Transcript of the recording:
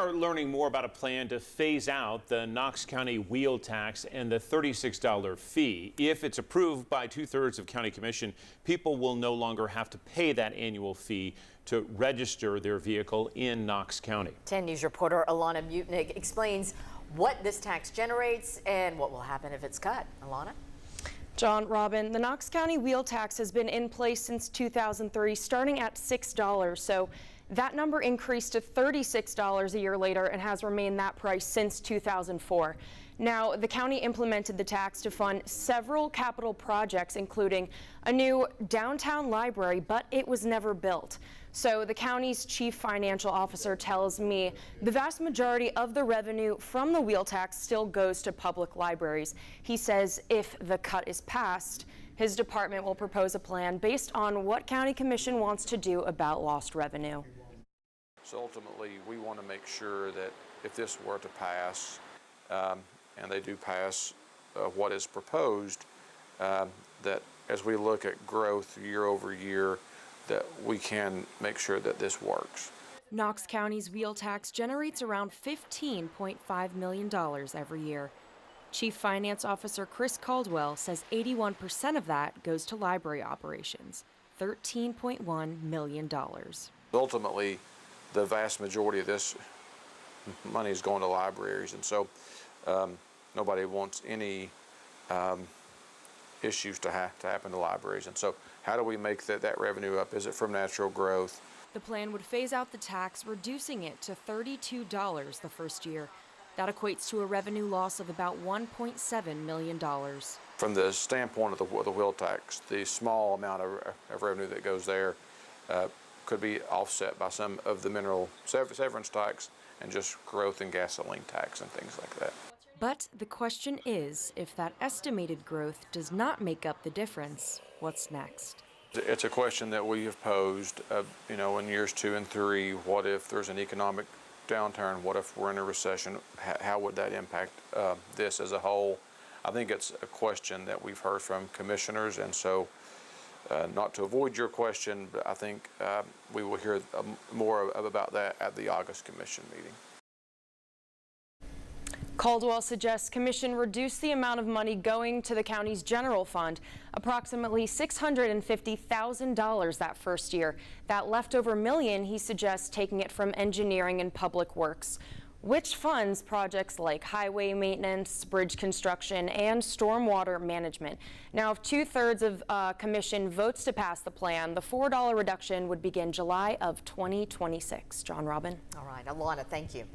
are learning more about a plan to phase out the Knox County wheel tax and the $36 fee. If it's approved by 2/3 of County Commission, people will no longer have to pay that annual fee to register their vehicle in Knox County. 10 News reporter Alana Mutnick explains what this tax generates and what will happen if it's cut. Alana? John, Robin, the Knox County wheel tax has been in place since 2003, starting at $6. So that number increased to $36 a year later and has remained that price since 2004. Now, the county implemented the tax to fund several capital projects, including a new downtown library, but it was never built. So the county's chief financial officer tells me the vast majority of the revenue from the wheel tax still goes to public libraries. He says if the cut is passed, his department will propose a plan based on what County Commission wants to do about lost revenue. So ultimately, we want to make sure that if this were to pass, and they do pass what is proposed, that as we look at growth year over year, that we can make sure that this works. Knox County's wheel tax generates around $15.5 million every year. Chief Finance Officer Chris Caldwell says 81% of that goes to library operations, $13.1 million. Ultimately, the vast majority of this money is going to libraries, and so nobody wants any issues to happen to libraries. And so how do we make that revenue up? Is it from natural growth? The plan would phase out the tax, reducing it to $32 the first year. That equates to a revenue loss of about $1.7 million. From the standpoint of the wheel tax, the small amount of revenue that goes there could be offset by some of the mineral severance tax and just growth in gasoline tax and things like that. But the question is, if that estimated growth does not make up the difference, what's next? It's a question that we have posed, in years 2 and 3, what if there's an economic downturn? What if we're in a recession? How would that impact this as a whole? I think it's a question that we've heard from commissioners, and so not to avoid your question, but I think we will hear more about that at the August Commission meeting. Caldwell suggests Commission reduce the amount of money going to the county's general fund, approximately $650,000 that first year. That leftover million, he suggests taking it from engineering and public works, which funds projects like highway maintenance, bridge construction, and stormwater management. Now, if 2/3 of Commission votes to pass the plan, the $4 reduction would begin July of 2026. John, Robin. All right, Alana, thank you.